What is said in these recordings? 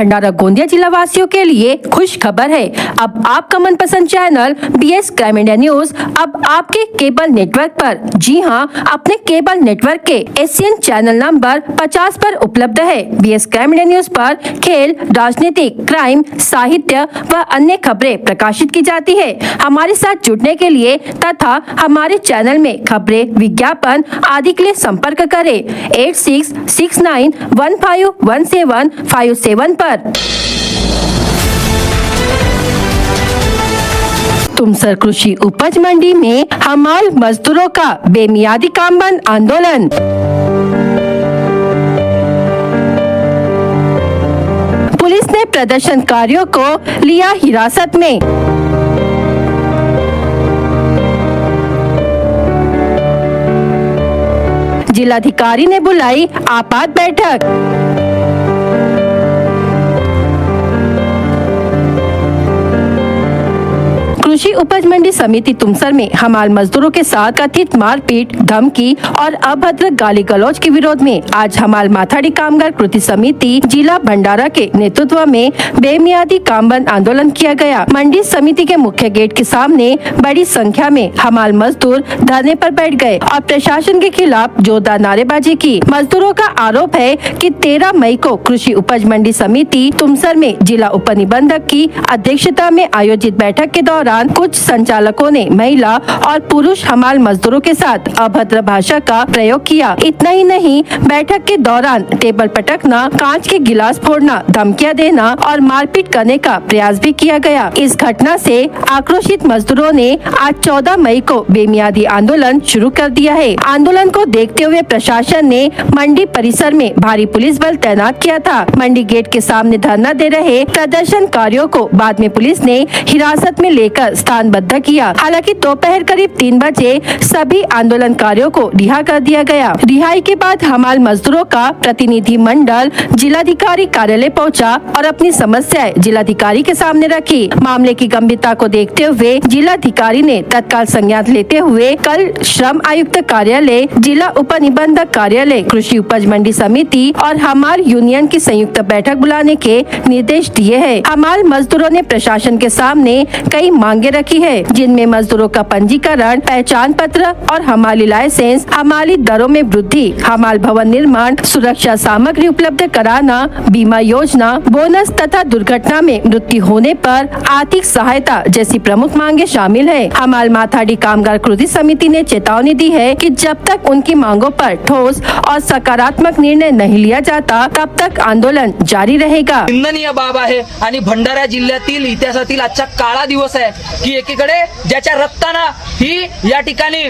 भंडारा गोंदिया जिला वासियों के लिए खुश खबर है। अब आपका मनपसंद channel BS crime India news अब आपके केबल नेटवर्क पर, जी हां, अपने केबल नेटवर्क के एशियन चैनल नंबर 50 पर उपलब्ध है। BS क्राइम इंडिया न्यूज पर खेल, राजनीतिक, क्राइम, साहित्य व अन्य खबरें प्रकाशित की जाती है। हमारे साथ जुड़ने के लिए तथा हमारे चैनल में खबरें, विज्ञापन आदि के लिए संपर्क करें 8669151757 पर। तुमसर कृषि उपज मंडी में हमाल मजदूरों का बेमियादी काम बंद आंदोलन। पुलिस ने प्रदर्शनकारियों को लिया हिरासत में। जिलाधिकारी ने बुलाई आपात बैठक। कृषि उपज मंडी समिति तुमसर में हमाल मजदूरों के साथ कथित मारपीट, धमकी और अभद्र गाली गलौज के विरोध में आज हमाल माथाड़ी कामगार कृति समिति जिला भंडारा के नेतृत्व में बेमियादी काम बंद आंदोलन किया गया। मंडी समिति के मुख्य गेट के सामने बड़ी संख्या में हमाल मजदूर धरने पर बैठ गए और प्रशासन के खिलाफ जोरदार नारेबाजी की। मजदूरों का आरोप है कि 13 मई को कृषि उपज मंडी समिति तुमसर में जिला उप निबंधक की अध्यक्षता में आयोजित बैठक के दौरान कुछ संचालकों ने महिला और पुरुष हमाल मजदूरों के साथ अभद्र भाषा का प्रयोग किया। इतना ही नहीं, बैठक के दौरान टेबल पटकना, कांच के गिलास फोड़ना, धमकियां देना और मारपीट करने का प्रयास भी किया गया। इस घटना से आक्रोशित मजदूरों ने आज 14 मई को बेमियादी आंदोलन शुरू कर दिया है। आंदोलन को देखते हुए प्रशासन ने मंडी परिसर में भारी पुलिस बल तैनात किया था। मंडी गेट के सामने धरना दे रहे प्रदर्शनकारियों को बाद में पुलिस ने हिरासत में लेकर स्थानबद्ध किया। हालांकि दोपहर करीब 3 बजे सभी आंदोलनकारियों को रिहा कर दिया गया। रिहाई के बाद हमाल मजदूरों का प्रतिनिधि मंडल जिलाधिकारी कार्यालय पहुंचा और अपनी समस्याएं जिलाधिकारी के सामने रखी। मामले की गंभीरता को देखते हुए जिलाधिकारी ने तत्काल संज्ञान लेते हुए कल श्रम आयुक्त कार्यालय, जिला उप निबंधक कार्यालय, कृषि उपज मंडी समिति और हमाल यूनियन की संयुक्त बैठक बुलाने के निर्देश दिए हैं। हमाल मजदूरों ने प्रशासन के सामने कई मांगे रखी है, जिनमें मजदूरों का पंजीकरण, पहचान पत्र और हमाली लाइसेंस, हमाली दरों में वृद्धि, हमाल भवन निर्माण, सुरक्षा सामग्री उपलब्ध कराना, बीमा योजना, बोनस तथा दुर्घटना में मृत्यु होने पर आर्थिक सहायता जैसी प्रमुख मांगे शामिल है। हमाल माथाड़ी कामगार कृति समिति ने चेतावनी दी है कि जब तक उनकी मांगों पर ठोस और सकारात्मक निर्णय नहीं लिया जाता तब तक आंदोलन जारी रहेगा। निंदनीय बाब आहे आणि भंडारा जिल्ह्यातील इतिहासातील आजचा काळा दिवस आहे की एकीकडे ज्याच्या रक्ताना ही या ठिकाणी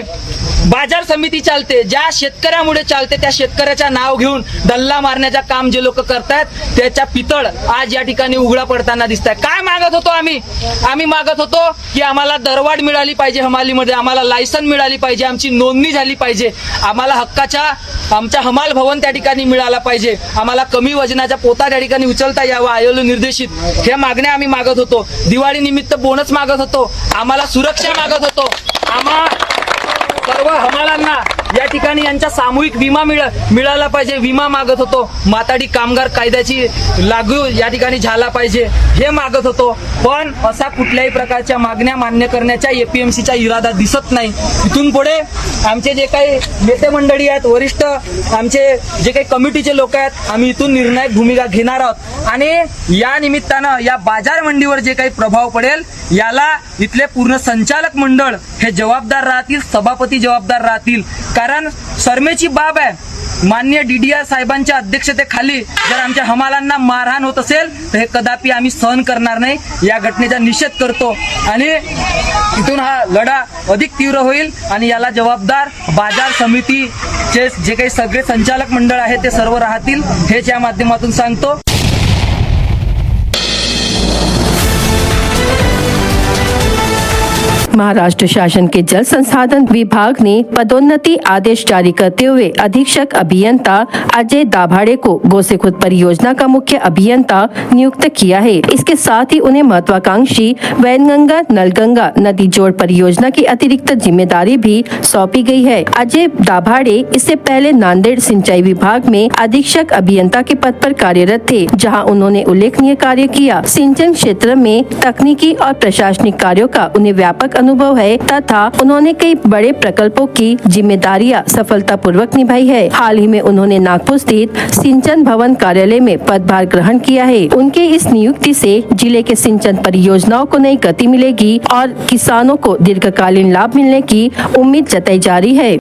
बाजार समिती चालते, ज्या शेतकऱ्यामुळे चालते, त्या शेतकऱ्याच्या नाव घेऊन डल्ला मारण्याचा काम जे लोक करतात त्याच्या पितळ आज या ठिकाणी उघडा पडताना दिसत आहे। काय मागत होतो आम्ही मागत होतो की आम्हाला दरवाढ मिळाली पाहिजे, हमालीमध्ये आम्हाला लायसन मिळाली पाहिजे, आमची नोंदणी झाली पाहिजे, आम्हाला हक्काच्या आमचा हमाल भवन त्या ठिकाणी मिळाला पाहिजे, आम्हाला कमी वजनाचा पोता त्या ठिकाणी उचलता यावा आयोग निर्देशित, हे मागण्या आम्ही मागत होतो। दिवाळी निमित्त बोनस मागत होतो, आम्हाला सुरक्षा मागत होतो, आम्हा सर्व हमालांना या ठिकाणी यांचा सामूहिक विमा मिळाला पाहिजे, विमा मागत होतो, माथाडी कामगार कायद्याची लागू या ठिकाणी झाला पाहिजे हे मागत होतो। पण असा कुठल्याही प्रकारच्या मागण्या मान्य करण्याचा APMCचा इरादा दिसत नाही। इथून पुढे आमचे जे काही नेते मंडळी आहेत, वरिष्ठ आमचे जे काही कमिटीचे लोक आहेत, आम्ही इथून निर्णायक भूमिका घेणार आहोत आणि या निमित्तानं या बाजार मंडीवर जे काही प्रभाव पडेल याला इथले पूर्ण संचालक मंडळ हे जबाबदार राहतील, सभापती जबाबदार राहतील। कारण शरमेची बाब आहे, माननीय DDR साहेबांच्या अध्यक्षतेखाली जर आमच्या हमालांना मारहाण होत असेल तर हे कदापि आम्ही सहन करणार नाही। या घटनेचा निषेध करतो आणि इथून हा लढा अधिक तीव्र होईल आणि याला जबाबदार बाजार समितीचे जे काही सगळे संचालक मंडळ आहे ते सर्व राहतील हेच या माध्यमातून सांगतो। महाराष्ट्र शासन के जल संसाधन विभाग ने पदोन्नति आदेश जारी करते हुए अधीक्षक अभियंता अजय दाभाड़े को गोसेखुर्द परियोजना का मुख्य अभियंता नियुक्त किया है। इसके साथ ही उन्हें महत्वाकांक्षी वैनगंगा नलगंगा नदी जोड़ परियोजना की अतिरिक्त जिम्मेदारी भी सौंपी गई है। अजय दाभाड़े इससे पहले नांदेड़ सिंचाई विभाग में अधीक्षक अभियंता के पद पर कार्यरत थे, जहां उन्होंने उल्लेखनीय कार्य किया। सिंचन क्षेत्र में तकनीकी और प्रशासनिक कार्यों का उन्हें व्यापक अनुभव है तथा उन्होंने कई बड़े प्रकल्पों की जिम्मेदारियां सफलतापूर्वक निभाई है। हाल ही में उन्होंने नागपुर स्थित सिंचन भवन कार्यालय में पदभार ग्रहण किया है। उनके इस नियुक्ति से जिले के सिंचन परियोजनाओं को नई गति मिलेगी और किसानों को दीर्घकालीन लाभ मिलने की उम्मीद जताई जा रही है।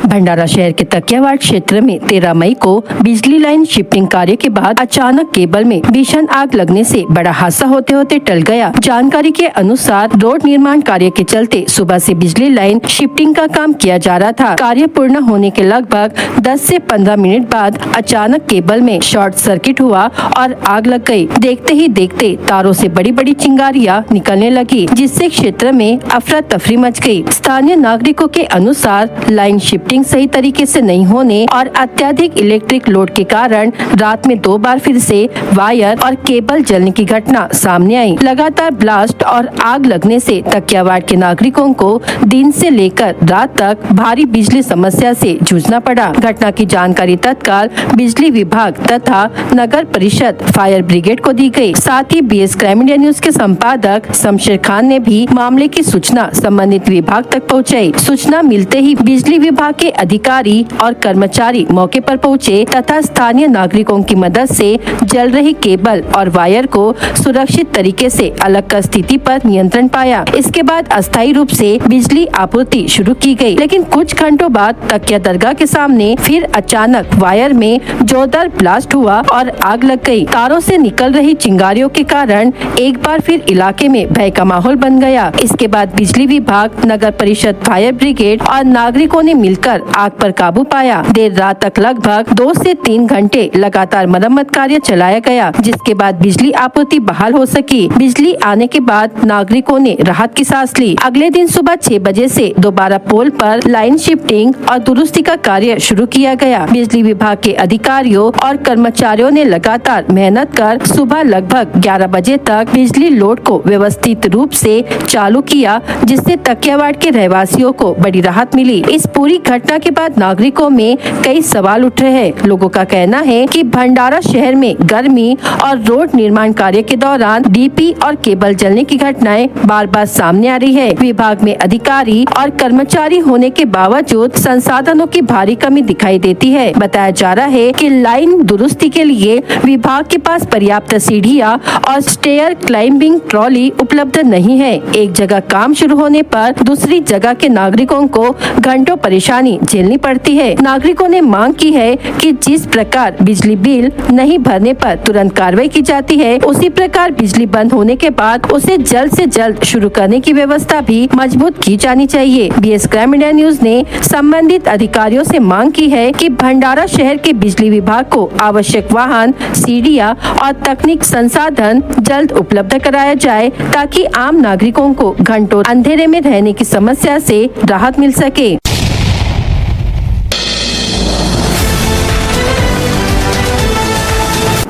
भंडारा शहर के तकियावाड़ क्षेत्र में 13 मई को बिजली लाइन शिफ्टिंग कार्य के बाद अचानक केबल में भीषण आग लगने से बड़ा हादसा होते होते टल गया। जानकारी के अनुसार रोड निर्माण कार्य के चलते सुबह से बिजली लाइन शिफ्टिंग का काम किया जा रहा था। कार्य पूर्ण होने के लगभग 10 से 15 मिनट बाद अचानक केबल में शॉर्ट सर्किट हुआ और आग लग गई। देखते ही देखते तारों से बड़ी बड़ी चिंगारियां निकलने लगी, जिससे क्षेत्र में अफरा तफरी मच गई। स्थानीय नागरिकों के अनुसार लाइन शिफ्टिंग सही तरीके से नहीं होने और अत्यधिक इलेक्ट्रिक लोड के कारण रात में 2 बार फिर से वायर और केबल जलने की घटना सामने आई। लगातार ब्लास्ट और आग लगने से तकियावाड़ के नागरिकों को दिन से लेकर रात तक भारी बिजली समस्या से जूझना पड़ा। घटना की जानकारी तत्काल बिजली विभाग तथा नगर परिषद फायर ब्रिगेड को दी गई। साथ ही BS क्राइम इंडिया न्यूज के संपादक शमशेर खान ने भी मामले की सूचना संबंधित विभाग तक पहुँचाई। सूचना मिलते ही बिजली विभाग के अधिकारी और कर्मचारी मौके पर पहुंचे तथा स्थानीय नागरिकों की मदद से जल रही केबल और वायर को सुरक्षित तरीके से अलग कर स्थिति पर नियंत्रण पाया। इसके बाद अस्थायी रूप से बिजली आपूर्ति शुरू की गई, लेकिन कुछ घंटों बाद तकिया दरगाह के सामने फिर अचानक वायर में जोरदार ब्लास्ट हुआ और आग लग गई। तारों से निकल रही चिंगारियों के कारण एक बार फिर इलाके में भय का माहौल बन गया। इसके बाद बिजली विभाग, नगर परिषद, फायर ब्रिगेड और नागरिकों ने मिलकर आग पर काबू पाया। देर रात तक लगभग 2 से 3 घंटे लगातार मरम्मत कार्य चलाया गया, जिसके बाद बिजली आपूर्ति बहाल हो सकी। बिजली आने के बाद नागरिकों ने राहत की सांस ली। अगले दिन सुबह 6 बजे से दोबारा पोल पर लाइन शिफ्टिंग और दुरुस्ती का कार्य शुरू किया गया। बिजली विभाग के अधिकारियों और कर्मचारियों ने लगातार मेहनत कर सुबह लगभग 11 बजे तक बिजली लोड को व्यवस्थित रूप से चालू किया, जिससे तकियावाड़ के रहवासियों को बड़ी राहत मिली। इस पूरी घटना के बाद नागरिकों में कई सवाल उठ रहे हैं। लोगों का कहना है कि भंडारा शहर में गर्मी और रोड निर्माण कार्य के दौरान डीपी और केबल जलने की घटनाएं बार बार सामने आ रही है। विभाग में अधिकारी और कर्मचारी होने के बावजूद संसाधनों की भारी कमी दिखाई देती है। बताया जा रहा है कि लाइन दुरुस्ती के लिए विभाग के पास पर्याप्त सीढ़ियां और स्टेयर क्लाइंबिंग ट्रॉली उपलब्ध नहीं है। एक जगह काम शुरू होने पर दूसरी जगह के नागरिकों को घंटों परेशानी झेलनी पड़ती है। नागरिकों ने मांग की है कि जिस प्रकार बिजली बिल नहीं भरने पर तुरंत कार्रवाई की जाती है, उसी प्रकार बिजली बंद होने के बाद उसे जल्द से जल्द शुरू करने की व्यवस्था भी मजबूत की जानी चाहिए। BS क्राइम इंडिया न्यूज ने संबंधित अधिकारियों से मांग की है कि भंडारा शहर के बिजली विभाग को आवश्यक वाहन, सीढ़ियां और तकनीक संसाधन जल्द उपलब्ध कराया जाए, ताकि आम नागरिकों को घंटों अंधेरे में रहने की समस्या से राहत मिल सके।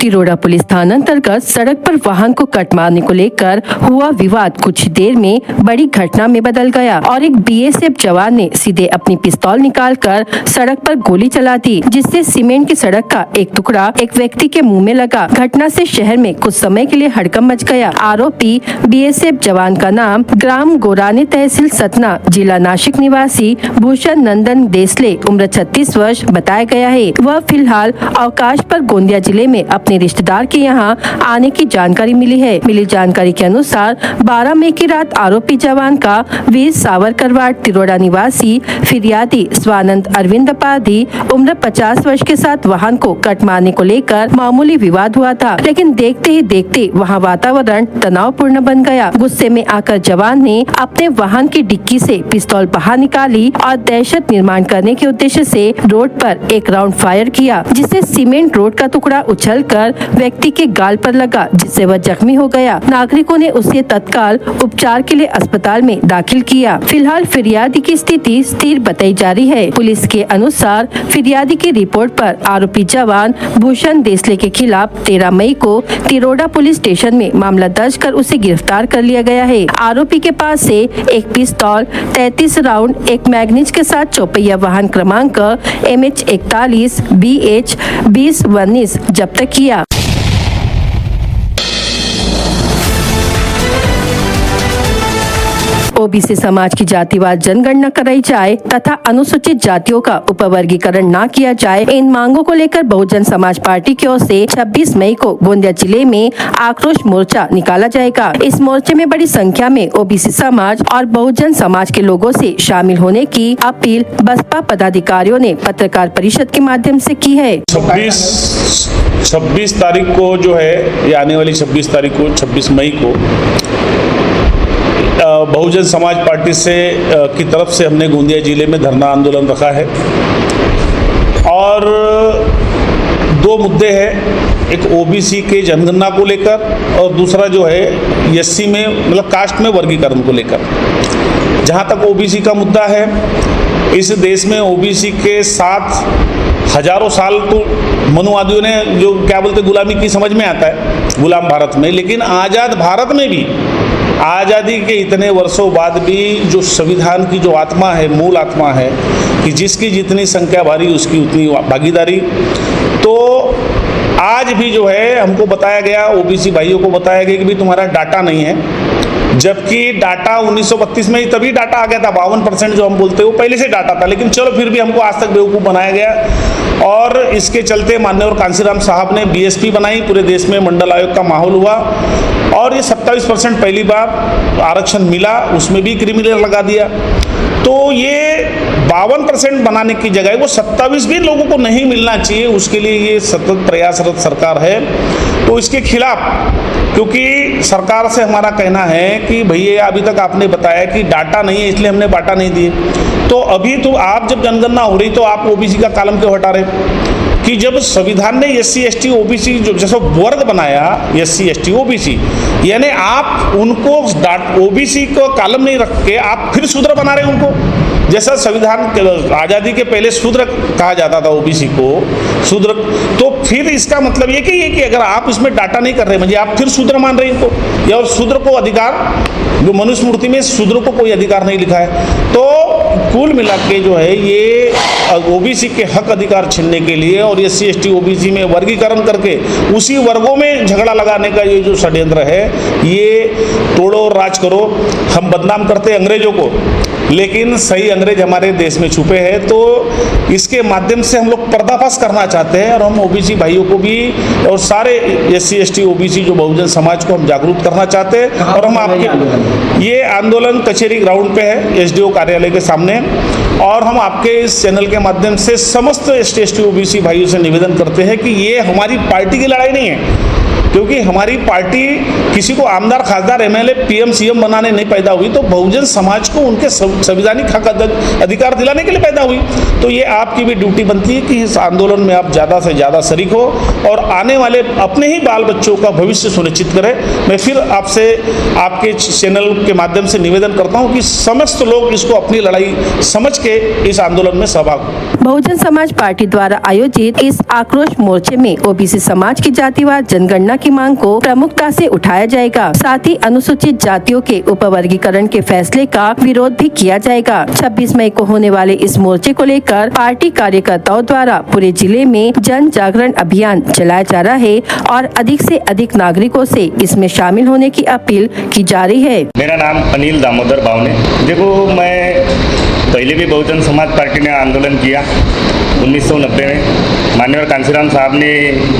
तिरोड़ा पुलिस थाना अंतर्गत सड़क पर वाहन को कट मारने को लेकर हुआ विवाद कुछ देर में बड़ी घटना में बदल गया और एक BSF जवान ने सीधे अपनी पिस्तौल निकालकर सड़क पर गोली चला दी, जिससे सीमेंट की सड़क का एक टुकड़ा एक व्यक्ति के मुंह में लगा। घटना से शहर में कुछ समय के लिए हड़कंप मच गया। आरोपी BSF जवान का नाम ग्राम गोरानी, तहसील सतना, जिला नासिक निवासी भूषण नंदन देसले, उम्र 36 वर्ष बताया गया है। वह फिलहाल अवकाश पर गोंदिया जिले में अपने रिश्तेदार के यहां आने की जानकारी मिली है। मिली जानकारी के अनुसार 12 मई की रात आरोपी जवान का वीर सावरकरवाड़ तिरोड़ा निवासी फिरियादी स्वानंद अरविंद उपाधि उम्र 50 वर्ष के साथ वाहन को कट मारने को लेकर मामूली विवाद हुआ था, लेकिन देखते ही देखते वहां वातावरण तनावपूर्ण बन गया। गुस्से में आकर जवान ने अपने वाहन की डिक्की से पिस्तौल बाहर निकाली और दहशत निर्माण करने के उद्देश्य से रोड पर एक राउंड फायर किया, जिससे सीमेंट रोड का टुकड़ा उछलकर लेकर व्यक्ति के गाल पर लगा, जिससे वह जख्मी हो गया। नागरिकों ने उसे तत्काल उपचार के लिए अस्पताल में दाखिल किया। फिलहाल फिरियादी की स्थिति स्थिर बताई जा रही है। पुलिस के अनुसार फिरियादी की रिपोर्ट पर आरोपी जवान भूषण देसले के खिलाफ 13 मई को तिरोडा पुलिस स्टेशन में मामला दर्ज कर उसे गिरफ्तार कर लिया गया है। आरोपी के पास से एक पिस्तौल, 33 राउंड, एक मैगनीज के साथ चौपहिया वाहन क्रमांक MH41 BH 2019 जब्त किया। ओबीसी समाज की जातिवार जनगणना कराई जाए तथा अनुसूचित जातियों का उपवर्गीकरण न किया जाए, इन मांगों को लेकर बहुजन समाज पार्टी की ओर से 26 मई को गोंदिया जिले में आक्रोश मोर्चा निकाला जाएगा। इस मोर्चे में बड़ी संख्या में ओबीसी समाज और बहुजन समाज के लोगों से शामिल होने की अपील बसपा पदाधिकारियों ने पत्रकार परिषद के माध्यम से की है। 26 तारीख को जो है, ये आने वाली 26 तारीख को, 26 मई को बहुजन समाज पार्टी से की तरफ से हमने गोंदिया जिले में धरना आंदोलन रखा है और 2 मुद्दे हैं, एक ओबीसी के जनगणना को लेकर और दूसरा जो है एससी में, मतलब कास्ट में वर्गीकरण को लेकर। जहां तक ओबीसी का मुद्दा है, इस देश में ओबीसी के साथ हजारों साल तो मनुवादियों ने जो क्या बोलते गुलामी की समझ में आता है, गुलाम भारत में, लेकिन आज़ाद भारत में भी आज़ादी के इतने वर्षों बाद भी जो संविधान की जो आत्मा है, मूल आत्मा है कि जिसकी जितनी संख्या भारी उसकी उतनी भागीदारी, तो आज भी जो है हमको बताया गया, ओबीसी भाइयों को बताया गया कि भाई तुम्हारा डाटा नहीं है, जबकि डाटा 1932 में ही तभी डाटा आ गया था। 52% जो हम बोलते हैं वो पहले से डाटा था, लेकिन चलो फिर भी हमको आज तक बेवकूफ़ बनाया गया और इसके चलते माननीय कांसीराम साहब ने बीएसपी बनाई, पूरे देश में मंडल आयोग का माहौल हुआ और ये 27% पहली बार आरक्षण मिला, उसमें भी क्रिमिनल लगा दिया। तो ये 52% बनाने की जगह वो 27 भी लोगों को नहीं मिलना चाहिए, उसके लिए ये सतत प्रयासरत सरकार है। तो इसके खिलाफ, क्योंकि सरकार से हमारा कहना है कि भैया अभी तक आपने बताया कि डाटा नहीं है इसलिए हमने बाटा नहीं दिए, तो अभी तो आप जब जनगणना हो रही तो आप ओबीसी का कॉलम क्यों हटा रहे? कि जब संविधान ने एससी एसटी ओबीसी जो जैसा वर्ग बनाया, एससी एसटी ओबीसी, यानी आप उनको ओबीसी को कॉलम नहीं रख के आप फिर शूद्र बना रहे हैं उनको। जैसा संविधान आज़ादी के पहले शूद्र कहा जाता था ओबीसी को, शूद्र, तो फिर इसका मतलब ये कि अगर आप इसमें डाटा नहीं कर रहे, मुझे आप फिर शूद्र मान रहे हैं इनको, या और शूद्र को अधिकार, जो मनुस्मृति में शूद्र को कोई अधिकार नहीं लिखा है। तो कुल मिला के जो है ये ओबीसी के हक अधिकार छीनने के लिए और एससी एसटी ओबीसी में वर्गीकरण करके उसी वर्गों में झगड़ा लगाने का ये जो षड्यंत्र है, ये तोड़ो और राज करो। हम बदनाम करते अंग्रेजों को, लेकिन सही अंग्रेज हमारे देश में छुपे हैं, तो इसके माध्यम से हम लोग पर्दाफाश करना चाहते हैं और हम ओबीसी भाइयों को भी और सारे एससी एसटी ओबीसी जो बहुजन समाज को हम जागरूक करना चाहते हैं। और हम आपके ये आंदोलन कचहरी ग्राउंड पे है, एसडीओ कार्यालय के सामने, और हम आपके इस चैनल के माध्यम से समस्त एसटी एसटी ओबीसी भाइयों से निवेदन करते हैं कि ये हमारी पार्टी की लड़ाई नहीं है, क्योंकि हमारी पार्टी किसी को आमदार, खासदार, एमएलए, पीएम, सीएम बनाने नहीं पैदा हुई, तो बहुजन समाज को उनके संवैधानिक हक अधिकार दिलाने के लिए पैदा हुई। तो ये आपकी भी ड्यूटी बनती है कि इस आंदोलन में आप ज़्यादा से ज़्यादा शरीक हो और आने वाले अपने ही बाल बच्चों का भविष्य सुनिश्चित करें। मैं फिर आपसे आपके चैनल के माध्यम से निवेदन करता हूँ कि समस्त लोग इसको अपनी लड़ाई समझ के इस आंदोलन में सहभाग हो। बहुजन समाज पार्टी द्वारा आयोजित इस आक्रोश मोर्चे में ओबीसी समाज की जातिवार जनगणना की मांग को प्रमुखता से उठाया जाएगा। साथ ही अनुसूचित जातियों के उपवर्गीकरण के फैसले का विरोध भी किया जाएगा। 26 मई को होने वाले इस मोर्चे को लेकर पार्टी कार्यकर्ताओं द्वारा पूरे जिले में जन जागरण अभियान चलाया जा रहा है और अधिक से अधिक नागरिकों से इसमें शामिल होने की अपील की जा रही है। मेरा नाम अनिल दामोदर बावने। देखो, मैं पहले भी बहुजन समाज पार्टी ने आंदोलन किया 1990 में। माननीय कांसीराम साहब ने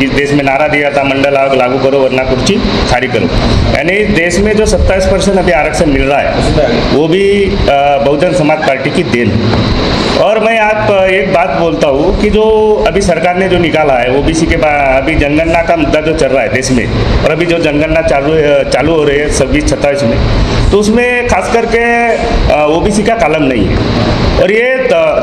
इस देश में नारा दिया था, मंडल आयोग लागू करो वरना कुर्सी खाली करो। यानी देश में जो 27% अभी आरक्षण मिल रहा है वो भी बहुजन समाज पार्टी की देन है। और मैं आप एक बात बोलता हूँ कि जो अभी सरकार ने जो निकाला है ओबीसी के अभी जनगणना का मुद्दा जो चल रहा है देश में, और अभी जो जनगणना चालू हो रही है 26-27 में, तो उसमें खास करके ओबीसी का कॉलम नहीं है। और ये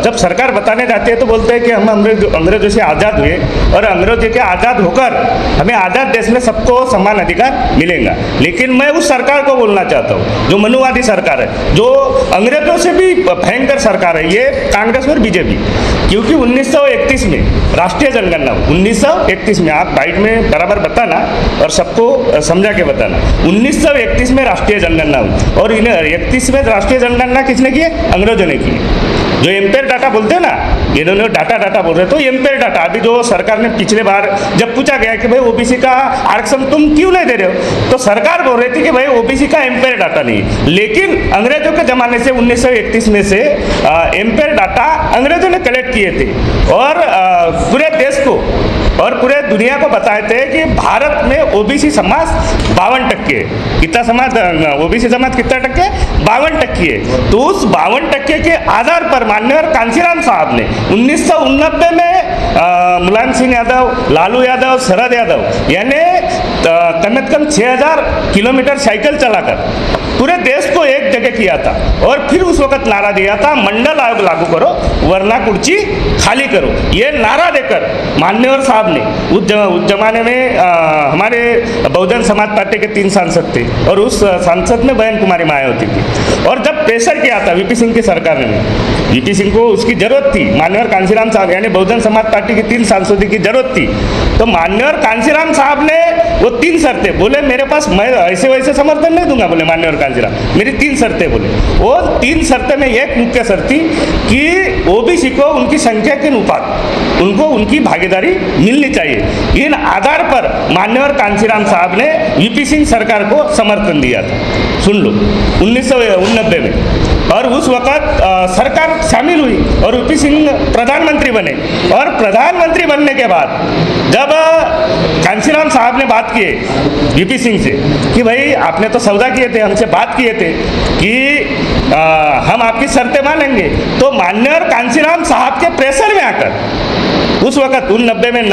जब सरकार बताने जाती है तो बोलते हैं कि हम अंग्रेजों से आज़ाद हुए और अंग्रेजों के आज़ाद होकर हमें आज़ाद देश में सबको समान अधिकार मिलेगा। लेकिन मैं उस सरकार को बोलना चाहता हूँ जो मनुवादी सरकार है, जो अंग्रेजों से भी भयंकर सरकार है, ये कांग्रेस और बीजेपी। क्योंकि 1931 में राष्ट्रीय जनगणना, 1931 में, आप बाइट में बराबर बताना और सबको समझा के बताना, 1931 में राष्ट्रीय जनगणना हुई और 31 में राष्ट्रीय जनगणना किसने की है? अंग्रेजों ने की है। जो एम्पेयर डाटा बोलते हैं ना, इन्होंने डाटा बोल रहे, तो एम्पेयर डाटा अभी जो सरकार ने पिछले बार जब पूछा गया कि भाई ओबीसी का आरक्षण तुम क्यों नहीं दे रहे हो, तो सरकार बोल रही थी कि भाई ओबीसी का एम्पेयर डाटा नहीं है। लेकिन अंग्रेजों के ज़माने से 1931 में से एम्पेयर डाटा अंग्रेजों ने कलेक्ट किए थे और पूरे देश को और पूरे दुनिया को बताए थे कि भारत में ओबीसी समाज 52% है। कितना समाज, ओबीसी समाज कितना टक्के? 52% है। तो उस 52% के आधार पर माननीय कांशीराम साहब ने 1989 में मुलायम सिंह यादव, लालू यादव, शरद यादव यानी कम से कम 6000 किलोमीटर साइकिल चलाकर पूरे देश को एक जगह किया था और फिर उस वक्त नारा दिया था, मंडल आयोग लागू करो वरना कुर्सी खाली करो। ये नारा देकर मान्यवर साहब ने उस जमाने में हमारे बहुजन समाज पार्टी के 3 सांसद थे और उस सांसद में बहन कुमारी मायावती थी। और जब प्रेशर किया था वीपी सिंह की सरकार ने, वीपी सिंह को उसकी जरूरत थी, मान्यवर कांशीराम साहब यानी बहुजन समाज पार्टी की 3 सांसदों की जरूरत थी, तो मान्यवर कांशीराम साहब ने वो 3 शर्तें बोले, मेरे पास मैं ऐसे वैसे समर्थन नहीं दूंगा, बोले मान्यवर कांशीराम, मेरी 3 शर्तें बोले। वो 3 शर्तें में एक मुख्य शर्त थी कि ओबीसी को उनकी संख्या के अनुपात उनको उनकी भागीदारी मिलनी चाहिए। इन आधार पर मान्यवर कांशीराम साहब ने वीपी सिंह सरकार को समर्थन दिया था। सुन लो, 1989 में, और उस वक्त सरकार शामिल हुई और वीपी सिंह प्रधानमंत्री बने और प्रधानमंत्री बनने के बाद जब कांशीराम साहब ने बात किए वीपी सिंह से कि भाई आपने तो सौदा किए थे, हमसे बात किए थे कि हम आपकी शर्तें मानेंगे, तो मान्यवर कांशीराम साहब के प्रेशर में आकर उस वक्त 90 में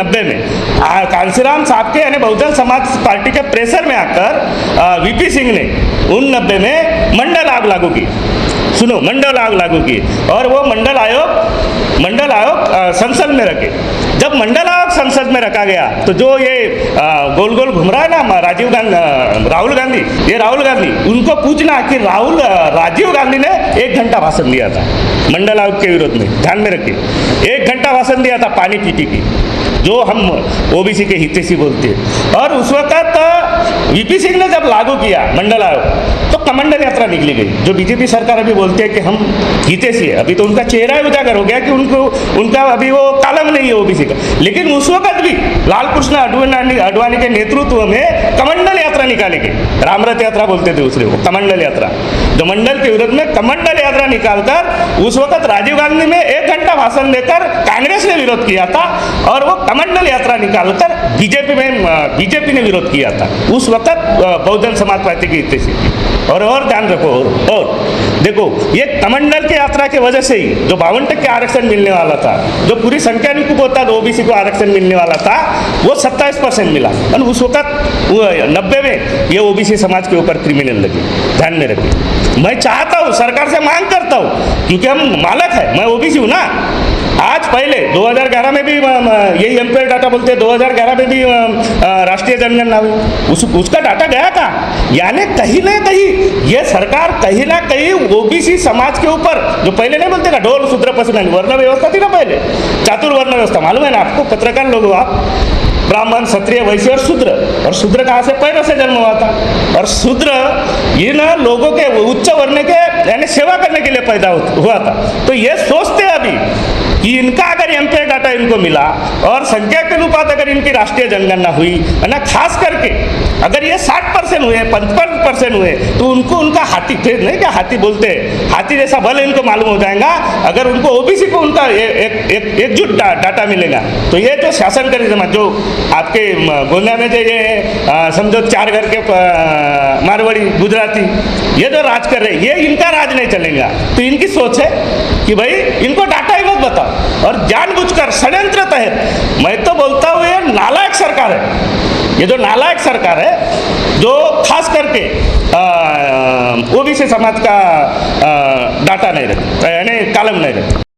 कांशीराम साहब के यानी बहुजन समाज पार्टी के प्रेशर में आकर वीपी सिंह ने 90 में मंडल आयोग लागू की। सुनो, मंडल आयोग लागू की और वो मंडल आयोग संसद में रखे। जब मंडल आयोग संसद में रखा गया तो जो ये गोल गोल घूम रहा है ना राहुल गांधी, उनको पूछना कि राजीव गांधी ने 1 घंटा भाषण दिया था मंडल आयोग के विरोध में, ध्यान में रखिए, 1 घंटा भाषण दिया था पानी पीटी की, जो हम ओबीसी के हितैषी बोलते हैं। और उस वक्त वीपी सिंह ने जब लागू किया मंडल आयोग तो कमंडल यात्रा निकली गई। जो बीजेपी सरकार अभी बोलते हैं कि हम हितैषी है, अभी तो उनका चेहरा ही उजागर हो गया कि उनका अभी वो कालम नहीं है ओबीसी का। लेकिन उस वक्त भी लाल कृष्ण आडवाणी के नेतृत्व में कमंडल यात्रा निकाली गई। रामरथ यात्रा बोलते थे दूसरे को, कमंडल यात्रा, जो मंडल के विरोध में कमंडल यात्रा निकालकर उस वक्त राजीव गांधी में 1 घंटा भाषण देकर कांग्रेस ने विरोध किया था और वो कमंडल यात्रा निकालकर बीजेपी ने विरोध किया था। उस वक्त बहुजन समाज पार्टी की हितैषी थी। और ध्यान रखो, और देखो, ये कमंडल की यात्रा की वजह से ही जो 52% आरक्षण मिलने वाला था, जो पूरी संख्या निकुप होता है ओबीसी को आरक्षण मिलने वाला था, वो 27% मिला। और उस वक्त 90 में ये ओबीसी समाज के ऊपर क्रिमिनल लगी, ध्यान में रखिए। मैं चाहता हूँ, सरकार से मांग करता हूँ, क्योंकि हम मालक है, मैं ओबीसी हूँ ना। आज पहले 2011 में भी यही एम्पेयर डाटा बोलते हैं, 2011 में भी राष्ट्रीय जनगणना हुई, उसका डाटा गया था। यानी कहीं ना कहीं ये सरकार कहीं ना कहीं ओबीसी समाज के ऊपर, जो पहले नहीं बोलते का ढोल शूद्र पशुधन वर्ण व्यवस्था थी ना, पहले चातुर्वर्ण व्यवस्था, मालूम है ना आपको, पत्रकार लोग हो आप, ब्राह्मण, क्षत्रिय, वैश्य और शूद्र। और शूद्र कहाँ से? पैरों से जन्म हुआ था। और शूद्र इन लोगों के उच्च वर्ण के यानी सेवा करने के लिए पैदा हुआ था। तो ये सोचते अभी कि इनका अगर एम्पेयर डाटा इनको मिला और संख्या के अनुपात अगर इनकी राष्ट्रीय जनगणना हुई है ना, खास करके अगर ये 60% हुए, 55% हुए, तो उनको उनका हाथी, फिर नहीं क्या हाथी बोलते हैं, हाथी जैसा बल इनको मालूम हो जाएगा। अगर उनको ओबीसी को उनका एकजुट डाटा मिलेगा, तो ये जो शासन करी समाज, जो आपके गोंदिया में जो ये समझो 4 घर के मारवाड़ी गुजराती ये जो राज कर रहे हैं, ये इनका राज नहीं चलेगा। तो इनकी सोच है कि भाई इनको डाटा ही मत बताओ और जानबूझकर षड्यंत्र तहत, मैं तो बोलता हूँ ये नालायक सरकार है। ये जो नालायक सरकार है, जो खास करके ओबीसी समाज का डाटा नहीं रखा यानी कॉलम नहीं रखा।